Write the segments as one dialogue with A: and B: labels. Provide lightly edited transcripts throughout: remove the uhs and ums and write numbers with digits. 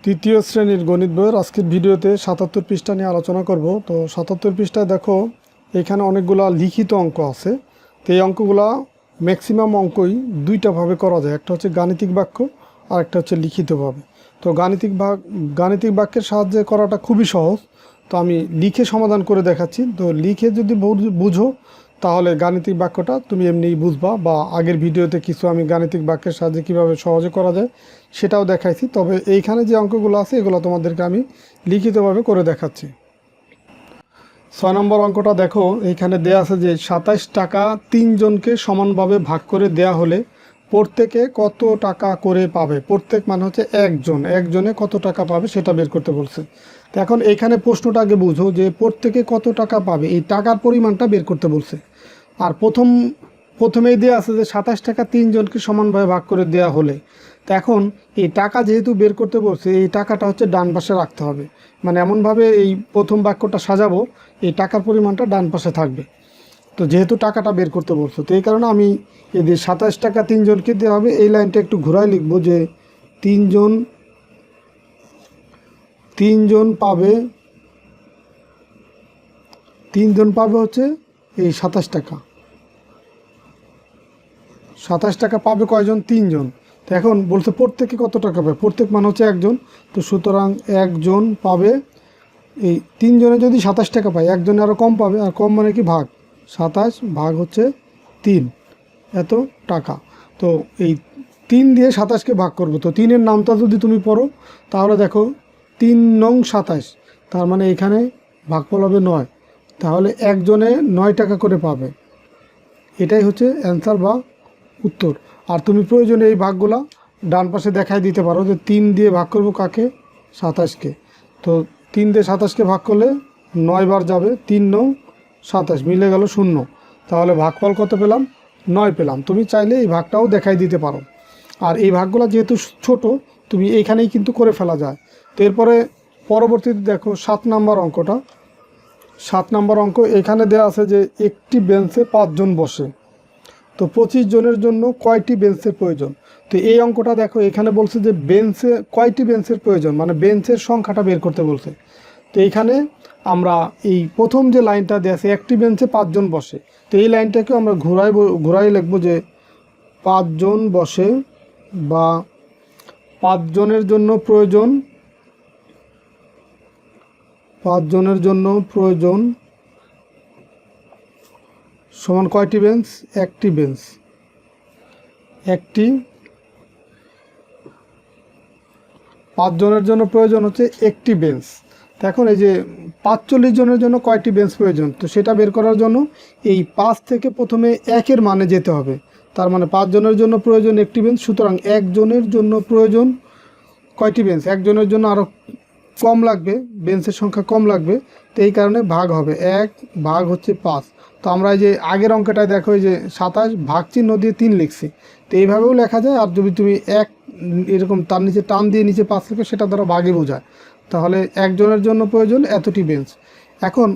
A: তৃতীয় শ্রেণীর গণিত বইয়ের আজকের ভিডিওতে ৭৭ পৃষ্ঠা নিয়ে আলোচনা করব। তো ৭৭ পৃষ্ঠায় দেখো এখানে অনেকগুলা লিখিত অঙ্ক আছে। তো এই অঙ্কগুলা ম্যাক্সিমাম অঙ্কই দুইটাভাবে করা যায়, একটা হচ্ছে গাণিতিক বাক্য আর একটা হচ্ছে লিখিতভাবে। তো গাণিতিক বাক্যের সাহায্যে করাটা খুবই সহজ। তো আমি লিখে সমাধান করে দেখাচ্ছি। তো লিখে যদি বুঝো তাহলে গাণিতিক বাক্যটা তুমি এমনিই বুঝবা, বা আগের ভিডিওতে কিছু আমি গাণিতিক বাক্যের সাহায্যে কীভাবে সহজে করা যায় সেটাও দেখাইছি। তবে এইখানে যে অঙ্কগুলো আছে এগুলো তোমাদেরকে আমি লিখিতভাবে করে দেখাচ্ছি। ৬ নম্বর অঙ্কটা দেখো, এইখানে দেয়া আছে যে ২৭ টাকা ৩ জনকে সমানভাবে ভাগ করে দেয়া হলে প্রত্যেকে কত টাকা করে পাবে। প্রত্যেক মানে হচ্ছে একজনে কত টাকা পাবে সেটা বের করতে বলছে। তো এখন এইখানে প্রশ্নটা আগে বুঝো যে প্রত্যেকে কত টাকা পাবে, এই টাকার পরিমাণটা বের করতে বলছে। আর প্রথমেই দেওয়া আছে যে ২৭ টাকা ৩ জনকে সমানভাবে ভাগ করে দেওয়া হলে। তো এখন এই টাকা যেহেতু বের করতে বলছে, এই টাকাটা হচ্ছে ডান পাশে রাখতে হবে। মানে এমনভাবে এই প্রথম বাক্যটা সাজাবো এই টাকার পরিমাণটা ডান পাশে থাকবে। তো যেহেতু টাকাটা বের করতে বলছো, তো এই কারণে আমি এই যে ২৭ টাকা ৩ জনকে দেওয়া হবে এই লাইনটা একটু ঘুরাই লিখবো যে ৩ জন পাবে হচ্ছে এই ২৭ টাকা। ২৭ টাকা পাবে কয়জন? ৩ জন। তো এখন বলছে প্রত্যেকে কত টাকা পাবে, প্রত্যেক মানে হচ্ছে একজন। তো সুতরাং একজন পাবে, এই ৩ জনে যদি ২৭ টাকা পায় একজনে আরও কম পাবে, আর কম মানে কি ভাগ, ২৭ ভাগ হচ্ছে ৩ এত টাকা। তো এই ৩ দিয়ে ২৭কে ভাগ করবো। তো ৩-এর নামটা যদি তুমি পড়ো তাহলে দেখো ৩ নং ২৭, তার মানে এখানে ভাগফল হবে ৯। তাহলে একজনে ৯ টাকা করে পাবে। এটাই হচ্ছে অ্যান্সার বা উত্তর। আর তুমি প্রয়োজনে এই ভাগগুলা ডান পাশে দেখাই দিতে পারো যে ৩ দিয়ে ভাগ করবো কাকে, ২৭কে। তো ৩ দিয়ে ২৭কে ভাগ করলে ৯ বার যাবে, ৩ নং ২৭ মিলে গেল ০। তাহলে ভাগফল কত পেলাম? ৯ পেলাম। তুমি চাইলে এই ভাগটাও দেখাই দিতে পারো। আর এই ভাগগুলো যেহেতু ছোট, তুমি এইখানেই কিন্তু করে ফেলা যায়। তো এরপরে পরবর্তীতে দেখো ৭ নম্বর অঙ্কটা। ৭ নম্বর অঙ্ক এখানে দেওয়া আছে যে একটি বেঞ্চে ৫ জন বসে। তো ২৫ জনের জন্য কয়টি বেঞ্চের প্রয়োজন। তো এই অঙ্কটা দেখো এখানে বলছে যে কয়টি বেঞ্চের প্রয়োজন, মানে বেঞ্চের সংখ্যাটা বের করতে বলছে। তো এইখানে আমরা এই প্রথম যে লাইনটা দেওয়া আছে একটি বেঞ্চে ৫ জন বসে, তো এই লাইনটাকে আমরা ঘুরাই লিখবো যে ৫ জন বসে, বা ৫ জনের জন্য প্রয়োজন সমান কয়টি বেঞ্চ? একটি বেঞ্চ। ৫ জনের জন্য প্রয়োজন হচ্ছে একটি বেঞ্চ। তো এখন এই যে ৪৫ জনের জন্য কয়টি বেঞ্চ প্রয়োজন, তো সেটা বের করার জন্য এই ৫ থেকে প্রথমে ১-এর মানে যেতে হবে। তার মানে ৫ জনের জন্য প্রয়োজন একটি বেঞ্চ, সুতরাং একজনের জন্য প্রয়োজন কয়টি বেঞ্চ? একজনের জন্য আরও কম লাগবে, বেঞ্চের সংখ্যা কম লাগবে। তো এই কারণে ভাগ হবে, ১ ভাগ হচ্ছে ৫। তো আমরা এই যে আগের অঙ্কটায় দেখো এই যে ২৭ ভাগ চিহ্ন দিয়ে ৩ লিখছি। তো এইভাবেও লেখা যায়। আর যদি তুমি এরকম তার নিচে টান দিয়ে নিচে ৫ লিখে সেটা দ্বারা ভাগে বোঝায়। তাহলে একজনের জন্য প্রয়োজন এতটি বেঞ্চ। এখন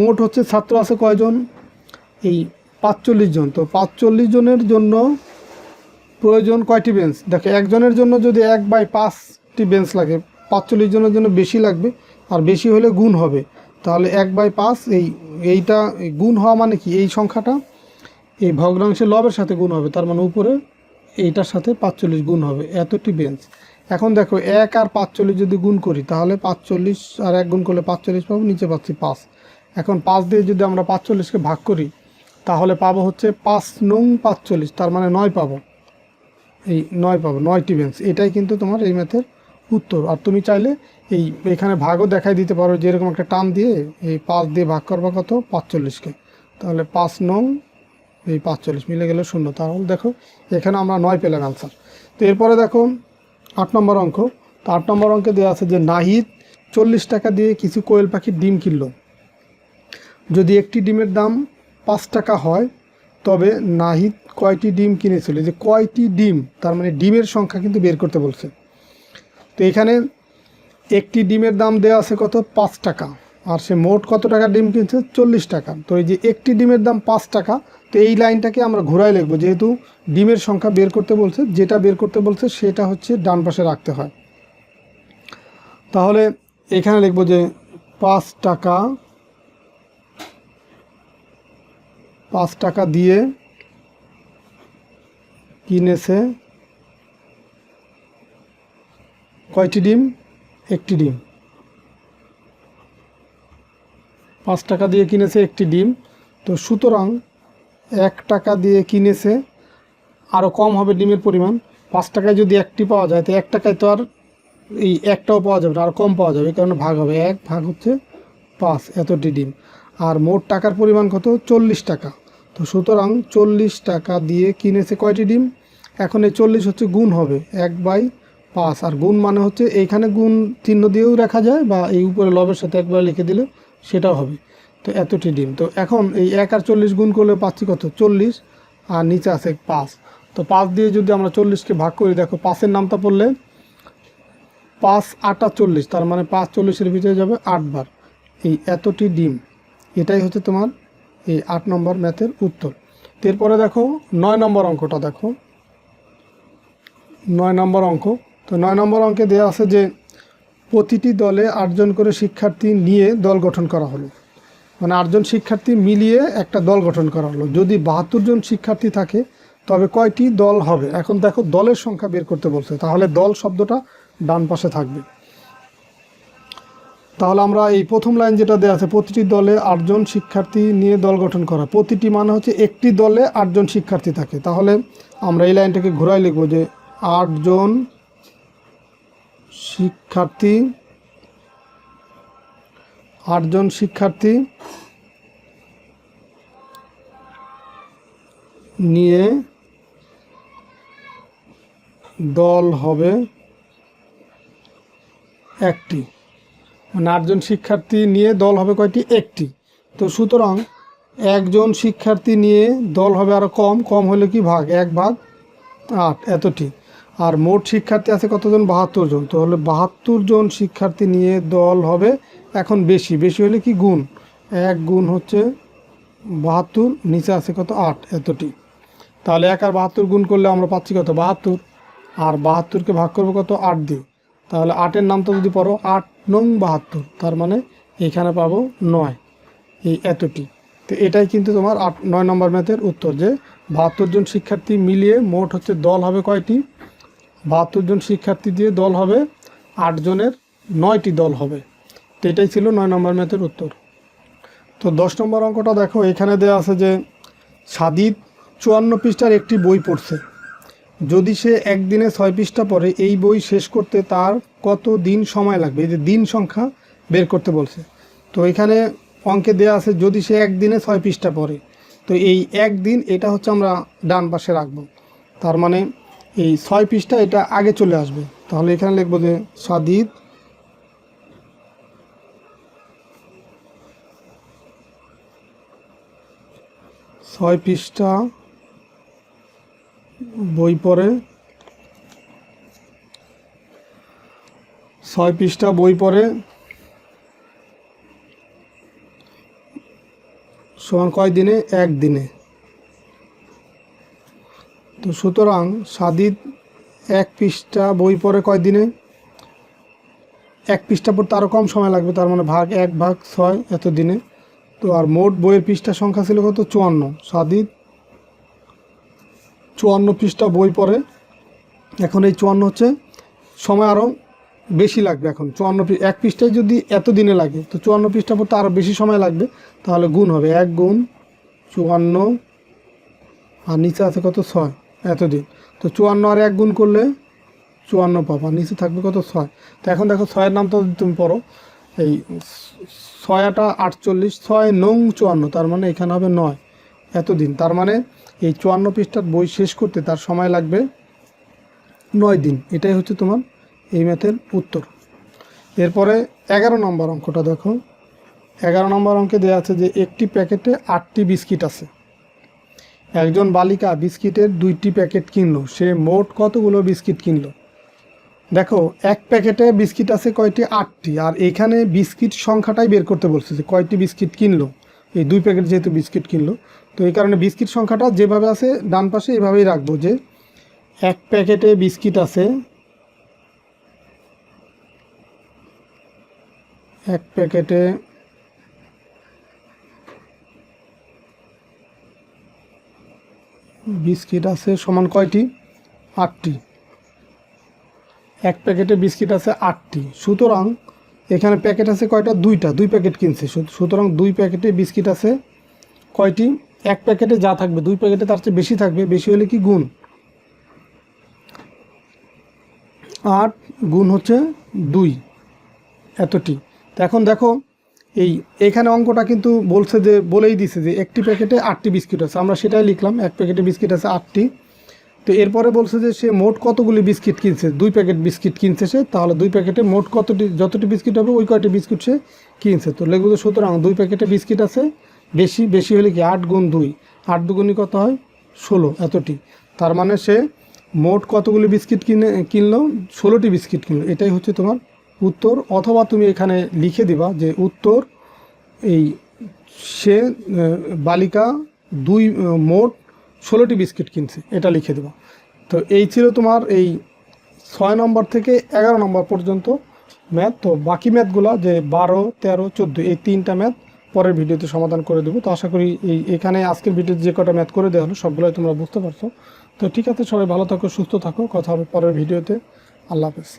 A: মোট হচ্ছে ছাত্র আছে কয়জন? এই ৪৫ জন। তো ৪৫ জনের জন্য প্রয়োজন কয়টি বেঞ্চ? দেখো একজনের জন্য যদি ১/৫টি বেঞ্চ লাগে, ৪৫ জনের জন্য বেশি লাগবে, আর বেশি হলে গুণ হবে। তাহলে ১/৫ এইটা গুণ হওয়া মানে কি, এই সংখ্যাটা এই ভগ্নাংশের লবের সাথে গুণ হবে, তার মানে উপরে এইটার সাথে ৪৫ গুণ হবে, এতটি বেঞ্চ। এখন দেখো ১ আর ৪৫ যদি গুণ করি তাহলে ৪৫ আর ১ গুণ করলে ৪৫ পাবো, নিচে পাচ্ছি ৫। এখন ৫ দিয়ে যদি আমরা ৪৫কে ভাগ করি তাহলে পাবো হচ্ছে ৫ নং ৪৫, তার মানে ৯ পাবো। এই ৯ পাবো, ৯টি বেঞ্চ। এটাই কিন্তু তোমার এই ম্যাথের উত্তর। আর তুমি চাইলে এখানে ভাগও দেখাই দিতে পারো, যেরকম একটা টান দিয়ে এই ৫ দিয়ে ভাগ করবা কত, ৪৫কে। তাহলে ৫ নং এই ৪৫ মিলে গেলে ০। তাহলে দেখো এখানে আমরা ৯ পেলাম অ্যান্সার। তো এরপরে দেখো ৮ নম্বর অঙ্ক। তো ৮ নম্বর অঙ্কে দেওয়া আছে যে নাহিদ ৪০ টাকা দিয়ে কিছু কোয়েল পাখির ডিম কিনল। যদি একটি ডিমের দাম ৫ টাকা হয় তবে নাহিদ কয়টি ডিম কিনেছিল। যে কয়টি ডিম, তার মানে ডিমের সংখ্যা কিন্তু বের করতে বলছে। তো এখানে একটি ডিমের দাম দেওয়া আছে কত, ৫ টাকা, আর সে মোট কত টাকা ডিম কিনছে, ৪০ টাকা। তো এই যে একটি ডিমের দাম ৫ টাকা, তো এই লাইনটাকে আমরা ঘুরাই লিখবো, যেহেতু ডিমের সংখ্যা বের করতে বলছে, যেটা বের করতে বলছে সেটা হচ্ছে ডান পাশে রাখতে হয়। তাহলে এখানে লিখব যে 5 টাকা দিয়ে কিনেছে কয়টি ডিম? একটি ডিম। 5 টাকা দিয়ে কিনেছে একটি ডিম। তো সুতরাং 1 টাকা দিয়ে কিনেছে, আরও কম হবে ডিমের পরিমাণ। 5 টাকায় যদি একটি পাওয়া যায়, তো 1 টাকায় তো আর এই একটাও পাওয়া যাবে না, আর কম পাওয়া যাবে, এই কারণে ভাগ হবে। 1 ভাগ হচ্ছে 5, এতটি ডিম। আর মোট টাকার পরিমাণ কত? 40 টাকা। তো সুতরাং 40 টাকা দিয়ে কিনেছে কয়টি ডিম? এখন এই 40 হচ্ছে গুণ হবে 1/5, আর গুণ মানে হচ্ছে এইখানে গুণ চিহ্ন দিয়েও রাখা যায়, বা এই উপরে লবের সাথে একবার লিখে দিলে সেটাও হবে। তো এতটি ডিম। তো এখন এই 1 আর 40 গুণ করলে পাচ্ছি কত? 40, আর নিচে আছে 5। তো 5 দিয়ে যদি আমরা 40কে ভাগ করি, দেখো 5-এর নামটা পড়লে 5 8 40, তার মানে 5 40-এর ভিতরে যাবে 8 বার। এই এতটি ডিম, এটাই হচ্ছে তোমার এই 8 নম্বর ম্যাথের উত্তর। এরপরে দেখো 9 নম্বর অঙ্কটা দেখো, 9 নম্বর অঙ্ক। তো 9 নম্বর অঙ্কে দেওয়া আছে যে প্রতিটি দলে 8 জন করে শিক্ষার্থী নিয়ে দল গঠন করা হলো। মানে 8 জন শিক্ষার্থী মিলিয়ে একটা দল গঠন করা হলো। যদি 72 জন শিক্ষার্থী থাকে তবে কয়টি দল হবে? এখন দেখো দলের সংখ্যা বের করতে বলছে, তাহলে দল শব্দটা ডান পাশে থাকবে। তাহলে আমরা এই প্রথম লাইন যেটা দেওয়া আছে, প্রতিটি দলে 8 জন শিক্ষার্থী নিয়ে দল গঠন করা, প্রতিটি মানে হচ্ছে একটি দলে 8 জন শিক্ষার্থী থাকে। তাহলে আমরা এই লাইনটাকে ঘোরাই লিখব যে 8 জন শিক্ষার্থী নিয়ে দল হবে একটি। মানে 8 জন শিক্ষার্থী নিয়ে দল হবে কয়টি? একটি। তো সুতরাং 1 জন শিক্ষার্থী নিয়ে দল হবে আরও কম হলে কি ভাগ? 1/8, এতটি। আর মোট শিক্ষার্থী আছে কতজন? 72 জন। তো হলে 72 জন শিক্ষার্থী নিয়ে দল হবে এখন বেশি হলে কি? গুণ। 1 গুণ হচ্ছে 72, নিচে আছে কত? 8, এতটি। তাহলে 1 আর 72 গুণ করলে আমরা পাচ্ছি কত? 72। আর 72কে ভাগ করবো কত? 8 দিয়ে। তাহলে 8-এর নামটা যদি পড়ো 8 নং 72, তার মানে এখানে পাবো 9, এই এতটি। তো এটাই কিন্তু তোমার 9 নম্বর ম্যাথের উত্তর, যে 72 জন শিক্ষার্থী মিলিয়ে মোট হচ্ছে দল হবে কয়টি? 72 জন শিক্ষার্থী দিয়ে দল হবে 8 জনের 9টি দল হবে। তো এটাই ছিল 9 নম্বর ম্যাথের উত্তর। তো 10 নম্বর অঙ্কটা দেখো, এখানে দেওয়া আছে যে সাদিদ 54 পৃষ্ঠার একটি বই পড়ছে। যদি সে একদিনে 6 পৃষ্ঠা পড়ে, এই বই শেষ করতে তার কত দিন সময় লাগবে? এই যে দিন সংখ্যা বের করতে বলছে। তো এখানে অঙ্কে দেওয়া আছে যদি সে একদিনে 6 পৃষ্ঠা পড়ে, তো এই একদিন এটা হচ্ছে আমরা ডান পাশে রাখবো, তার মানে এই 6 পৃষ্ঠা এটা আগে চলে আসবে। তাহলে এখানে লিখবো যে সাদিদ 6 পৃষ্ঠা বই পড়ে, 6 পৃষ্ঠা বই পড়ে সমান কয় দিনে? একদিনে। তো সুতরাং সাদিদ 1 পৃষ্ঠা বই পড়ে কয় দিনে? 1 পৃষ্ঠা পড়তে আরও কম সময় লাগবে, তার মানে ভাগ 1/6 এত দিনে। তো আর মোট বইয়ের পৃষ্ঠা সংখ্যা ছিল কত? 54। সাদিদ 54 পৃষ্ঠা বই পড়ে, এখন এই 54 হচ্ছে সময় আরও বেশি লাগবে। এখন 54 1 পৃষ্ঠায় যদি এত দিনে লাগে, তো 54 পৃষ্ঠা পড়তে আরও বেশি সময় লাগবে, তাহলে গুণ হবে 1 গুণ 54, আর নিচে আছে কত? 6, এতদিন। তো 54 আর 1 গুণ করলে 54 পাবা, নিচে থাকবে কত? 6। তো এখন দেখো 6-এর নামটা যদি তুমি পড়ো, এই 6 8 48, 6 নং 54, তার মানে এখানে হবে 9, এতদিন। তার মানে এই 54 পৃষ্ঠার বই শেষ করতে তার সময় লাগবে 9 দিন। এটাই হচ্ছে তোমার এই ম্যাথের উত্তর। এরপরে 11 নম্বর অঙ্কটা দেখো, 11 নম্বর অঙ্কে দেওয়া আছে যে একটি প্যাকেটে 8টি বিস্কিট আছে। একজন বালিকা বিস্কিটের 2টি প্যাকেট কিনলো, সে মোট কতগুলো বিস্কিট কিনলো? দেখো এক প্যাকেটে বিস্কিট আছে কয়টি? 8টি। আর এখানে বিস্কিট সংখ্যাটাই বের করতে বলছে যে কয়টি বিস্কিট কিনলো। এই 2 প্যাকেট যেহেতু বিস্কিট কিনলো, তো এই কারণে বিস্কিট সংখ্যাটা যেভাবে আছে ডান পাশে এভাবেই রাখবো, যে এক প্যাকেটে বিস্কিট আছে এক প্যাকেটে বিস্কিট আছে সমান কয়টি? 8টি। এক প্যাকেটে বিস্কিট আছে 8টি, সুতরাং এখানে প্যাকেট আছে কয়টা? 2টা, 2 প্যাকেট কিনছে, সুতরাং 2 প্যাকেটে বিস্কিট আছে কয়টি? এক প্যাকেটে যা থাকবে 2 প্যাকেটে তার চেয়ে বেশি থাকবে, বেশি হলে কি গুণ? 8 গুণ হচ্ছে 2, এতটি। তো এখন দেখো এইখানে অঙ্কটা কিন্তু বলছে যে, বলেই দিছে যে একটি প্যাকেটে 8টি বিস্কিট আছে, আমরা সেটাই লিখলাম, এক প্যাকেটে বিস্কিট আছে 8টি। তো এরপরে বলছে যে সে মোট কতগুলি বিস্কিট কিনছে, 2 প্যাকেট বিস্কিট কিনছে সে, তাহলে 2 প্যাকেটে মোট যতটি বিস্কিট হবে ওই কয়টি বিস্কিট সে কিনছে। তো লিখব যে সুতরাং 2 প্যাকেটে বিস্কিট আছে বেশি হলে কি 8 গুণ 2, 8 দুগুণই কত হয়? 16, এতটি। তার মানে সে মোট কতগুলি বিস্কিট কিনলো? 16টি বিস্কিট কিনলো। এটাই হচ্ছে তোমার উত্তর। অথবা তুমি এখানে লিখে দিবা যে উত্তর সে বালিকা মোট 16টি বিস্কিট কিনছে, এটা লিখে দেবা। তো এই ছিল তোমার 6 নম্বর থেকে 11 নম্বর পর্যন্ত ম্যাথ। তো বাকি ম্যাথগুলো যে 12, 13, 14 এই 3টা ম্যাথ পরের ভিডিওতে সমাধান করে দেবো। তো আশা করি এখানে আজকের ভিডিওতে যে কটা ম্যাথ করে দেওয়া হলো সবগুলোই তোমরা বুঝতে পারছো। তো ঠিক আছে, সবাই ভালো থাকো, সুস্থ থাকো, কথা হবে পরের ভিডিওতে। আল্লাহ হাফেজ।